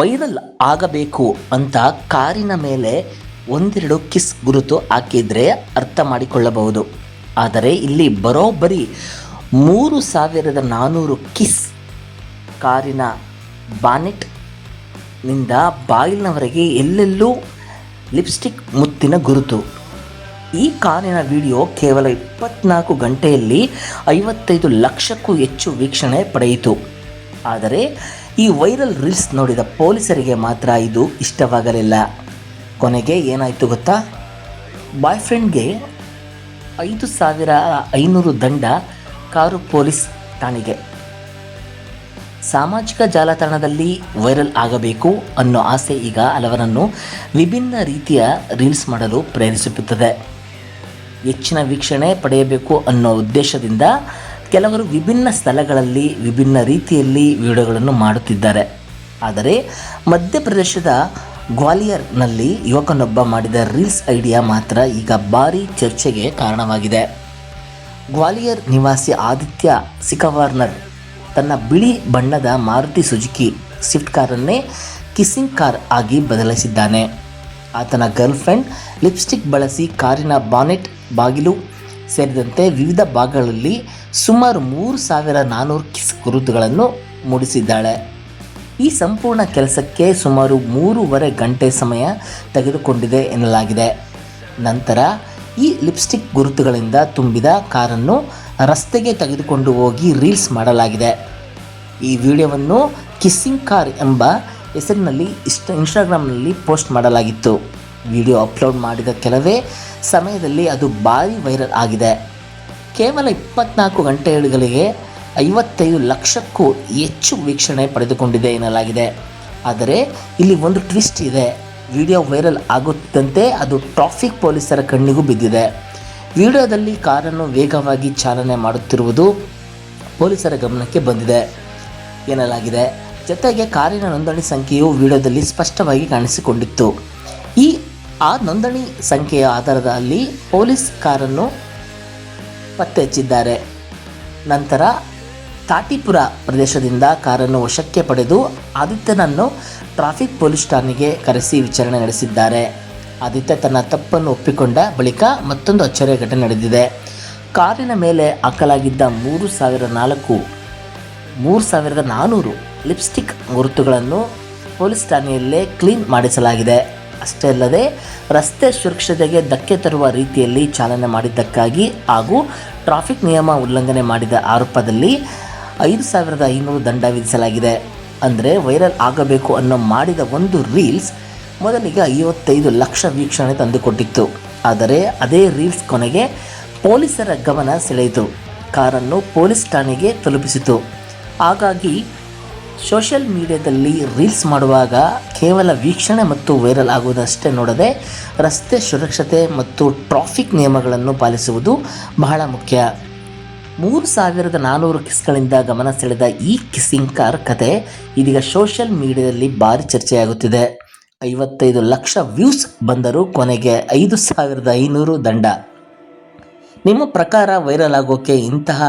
Viral ಆಗಬೇಕು ಅಂತ ಕಾರಿನ ಮೇಲೆ ಒಂದೆರಡು ಕಿಸ್ ಗುರುತು ಹಾಕಿದರೆ ಅರ್ಥ ಮಾಡಿಕೊಳ್ಳಬಹುದು. ಆದರೆ ಇಲ್ಲಿ ಬರೋಬ್ಬರಿ 3400 ಕಿಸ್ ಕಾರಿನ ಬಾನೆಟ್ನಿಂದ ಬಾಗಿಲಿನವರೆಗೆ ಎಲ್ಲೆಲ್ಲೂ ಲಿಪ್ಸ್ಟಿಕ್ ಮುತ್ತಿನ ಗುರುತು. ಈ ಕಾರಿನ ವಿಡಿಯೋ ಕೇವಲ 24 ಗಂಟೆಯಲ್ಲಿ 55 ಲಕ್ಷಕ್ಕೂ ಹೆಚ್ಚು ವೀಕ್ಷಣೆ ಪಡೆಯಿತು. ಆದರೆ ಈ ವೈರಲ್ ರೀಲ್ಸ್ ನೋಡಿದ ಪೊಲೀಸರಿಗೆ ಮಾತ್ರ ಇದು ಇಷ್ಟವಾಗಲಿಲ್ಲ. ಕೊನೆಗೆ ಏನಾಯಿತು ಗೊತ್ತಾ? ಬಾಯ್ ಫ್ರೆಂಡ್ಗೆ 5500 ದಂಡ ಕಾರು ಪೊಲೀಸ್ ಠಾಣೆಗೆ. ಸಾಮಾಜಿಕ ಜಾಲತಾಣದಲ್ಲಿ ವೈರಲ್ ಆಗಬೇಕು ಅನ್ನೋ ಆಸೆ ಈಗ ಹಲವರನ್ನು ವಿಭಿನ್ನ ರೀತಿಯ ರೀಲ್ಸ್ ಮಾಡಲು ಪ್ರೇರೇಪಿಸುತ್ತದೆ. ಹೆಚ್ಚಿನ ವೀಕ್ಷಣೆ ಪಡೆಯಬೇಕು ಅನ್ನೋ ಉದ್ದೇಶದಿಂದ ಕೆಲವರು ವಿಭಿನ್ನ ಸ್ಥಳಗಳಲ್ಲಿ ವಿಭಿನ್ನ ರೀತಿಯಲ್ಲಿ ವಿಡಿಯೋಗಳನ್ನು ಮಾಡುತ್ತಿದ್ದಾರೆ. ಆದರೆ ಮಧ್ಯಪ್ರದೇಶದ ಗ್ವಾಲಿಯರ್ನಲ್ಲಿ ಯುವಕನೊಬ್ಬ ಮಾಡಿದ ರೀಲ್ಸ್ ಐಡಿಯಾ ಮಾತ್ರ ಈಗ ಭಾರೀ ಚರ್ಚೆಗೆ ಕಾರಣವಾಗಿದೆ. ಗ್ವಾಲಿಯರ್ ನಿವಾಸಿ ಆದಿತ್ಯ ಸಿಕವರ್ನರ್ ತನ್ನ ಬಿಳಿ ಬಣ್ಣದ ಮಾರುತಿ ಸುಜುಕಿ ಸ್ವಿಫ್ಟ್ ಕಾರನ್ನೇ ಕಿಸ್ಸಿಂಗ್ ಕಾರ್ ಆಗಿ ಬದಲಾಯಿಸಿದ್ದಾನೆ. ಆತನ ಗರ್ಲ್ಫ್ರೆಂಡ್ ಲಿಪ್ಸ್ಟಿಕ್ ಬಳಸಿ ಕಾರಿನ ಬಾನೆಟ್, ಬಾಗಿಲು ಸೇರಿದಂತೆ ವಿವಿಧ ಭಾಗಗಳಲ್ಲಿ ಸುಮಾರು 3400 ಕಿಸ್ ಗುರುತುಗಳನ್ನು ಮೂಡಿಸಿದ್ದಾಳೆ. ಈ ಸಂಪೂರ್ಣ ಕೆಲಸಕ್ಕೆ ಸುಮಾರು 3.5 ಗಂಟೆ ಸಮಯ ತೆಗೆದುಕೊಂಡಿದೆ ಎನ್ನಲಾಗಿದೆ. ನಂತರ ಈ ಲಿಪ್ಸ್ಟಿಕ್ ಗುರುತುಗಳಿಂದ ತುಂಬಿದ ಕಾರನ್ನು ರಸ್ತೆಗೆ ತೆಗೆದುಕೊಂಡು ಹೋಗಿ ರೀಲ್ಸ್ ಮಾಡಲಾಗಿದೆ. ಈ ವಿಡಿಯೋವನ್ನು ಕಿಸ್ಸಿಂಗ್ ಕಾರ್ ಎಂಬ ಹೆಸರಿನಲ್ಲಿ ಇನ್ಸ್ಟಾಗ್ರಾಮ್ನಲ್ಲಿ ಪೋಸ್ಟ್ ಮಾಡಲಾಗಿತ್ತು. ವಿಡಿಯೋ ಅಪ್ಲೋಡ್ ಮಾಡಿದ ಕೆಲವೇ ಸಮಯದಲ್ಲಿ ಅದು ಭಾರೀ ವೈರಲ್ ಆಗಿದೆ. ಕೇವಲ 24 ಗಂಟೆಗಳಿಗೆ 55 ಲಕ್ಷಕ್ಕೂ ಹೆಚ್ಚು ವೀಕ್ಷಣೆ ಪಡೆದುಕೊಂಡಿದೆ ಎನ್ನಲಾಗಿದೆ. ಆದರೆ ಇಲ್ಲಿ ಒಂದು ಟ್ವಿಸ್ಟ್ ಇದೆ. ವಿಡಿಯೋ ವೈರಲ್ ಆಗುತ್ತಿದ್ದಂತೆ ಅದು ಟ್ರಾಫಿಕ್ ಪೊಲೀಸರ ಕಣ್ಣಿಗೂ ಬಿದ್ದಿದೆ. ವಿಡಿಯೋದಲ್ಲಿ ಕಾರನ್ನು ವೇಗವಾಗಿ ಚಾಲನೆ ಮಾಡುತ್ತಿರುವುದು ಪೊಲೀಸರ ಗಮನಕ್ಕೆ ಬಂದಿದೆ ಎನ್ನಲಾಗಿದೆ. ಜೊತೆಗೆ ಕಾರಿನ ನೋಂದಣಿ ಸಂಖ್ಯೆಯು ವಿಡಿಯೋದಲ್ಲಿ ಸ್ಪಷ್ಟವಾಗಿ ಕಾಣಿಸಿಕೊಂಡಿತ್ತು. ಆ ನೋಂದಣಿ ಸಂಖ್ಯೆಯ ಆಧಾರದಲ್ಲಿ ಪೊಲೀಸ್ ಕಾರನ್ನು ಪತ್ತೆ ಹಚ್ಚಿದ್ದಾರೆ. ನಂತರ ತಾಟಿಪುರ ಪ್ರದೇಶದಿಂದ ಕಾರನ್ನು ವಶಕ್ಕೆ ಪಡೆದು ಆದಿತ್ಯನನ್ನು ಟ್ರಾಫಿಕ್ ಪೊಲೀಸ್ ಠಾಣೆಗೆ ಕರೆಸಿ ವಿಚಾರಣೆ ನಡೆಸಿದ್ದಾರೆ. ಆದಿತ್ಯ ತನ್ನ ತಪ್ಪನ್ನು ಒಪ್ಪಿಕೊಂಡ ಬಳಿಕ ಮತ್ತೊಂದು ಅಚ್ಚರಿಯ ಘಟನೆ ನಡೆದಿದೆ. ಕಾರಿನ ಮೇಲೆ ಹಾಕಲಾಗಿದ್ದ 3400 ಲಿಪ್ಸ್ಟಿಕ್ ಗುರುತುಗಳನ್ನು ಪೊಲೀಸ್ ಠಾಣೆಯಲ್ಲೇ ಕ್ಲೀನ್ ಮಾಡಿಸಲಾಗಿದೆ. ಅಷ್ಟೇ ಅಲ್ಲದೆ ರಸ್ತೆ ಸುರಕ್ಷತೆಗೆ ಧಕ್ಕೆ ತರುವ ರೀತಿಯಲ್ಲಿ ಚಾಲನೆ ಮಾಡಿದ್ದಕ್ಕಾಗಿ ಹಾಗೂ ಟ್ರಾಫಿಕ್ ನಿಯಮ ಉಲ್ಲಂಘನೆ ಮಾಡಿದ ಆರೋಪದಲ್ಲಿ 5500 ದಂಡ ವಿಧಿಸಲಾಗಿದೆ. ಅಂದರೆ ವೈರಲ್ ಆಗಬೇಕು ಅನ್ನೋ ಮಾಡಿದ ಒಂದು ರೀಲ್ಸ್ ಮೊದಲಿಗೆ 55 ಲಕ್ಷ ವೀಕ್ಷಣೆ ತಂದುಕೊಟ್ಟಿತ್ತು. ಆದರೆ ಅದೇ ರೀಲ್ಸ್ ಕೊನೆಗೆ ಪೊಲೀಸರ ಗಮನ ಸೆಳೆಯಿತು. ಕಾರನ್ನು ಪೊಲೀಸ್ ಠಾಣೆಗೆ ತಲುಪಿಸಿತು. ಹಾಗಾಗಿ ಸೋಷಿಯಲ್ ಮೀಡಿಯಾದಲ್ಲಿ ರೀಲ್ಸ್ ಮಾಡುವಾಗ ಕೇವಲ ವೀಕ್ಷಣೆ ಮತ್ತು ವೈರಲ್ ಆಗುವುದಷ್ಟೇ ನೋಡದೆ ರಸ್ತೆ ಸುರಕ್ಷತೆ ಮತ್ತು ಟ್ರಾಫಿಕ್ ನಿಯಮಗಳನ್ನು ಪಾಲಿಸುವುದು ಬಹಳ ಮುಖ್ಯ. 3400 ಕಿಸ್ಗಳಿಂದ ಗಮನ ಸೆಳೆದ ಈ ಕಿಸ್ಸಿಂಗ್ ಕಾರ್ ಕತೆ ಇದೀಗ ಸೋಷಿಯಲ್ ಮೀಡಿಯಾದಲ್ಲಿ ಭಾರಿ ಚರ್ಚೆಯಾಗುತ್ತಿದೆ. 55 ಲಕ್ಷ ವ್ಯೂಸ್ ಬಂದರೂ ಕೊನೆಗೆ 5500 ದಂಡ. ನಿಮ್ಮ ಪ್ರಕಾರ ವೈರಲ್ ಆಗೋಕ್ಕೆ ಇಂತಹ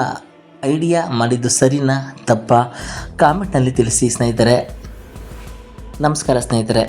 ಐಡಿಯಾ ಮಾಡಿದ್ದು ಸರಿನಾ ತಪ್ಪಾ? ಕಾಮೆಂಟ್ನಲ್ಲಿ ತಿಳಿಸಿ ಸ್ನೇಹಿತರೆ. ನಮಸ್ಕಾರ ಸ್ನೇಹಿತರೆ.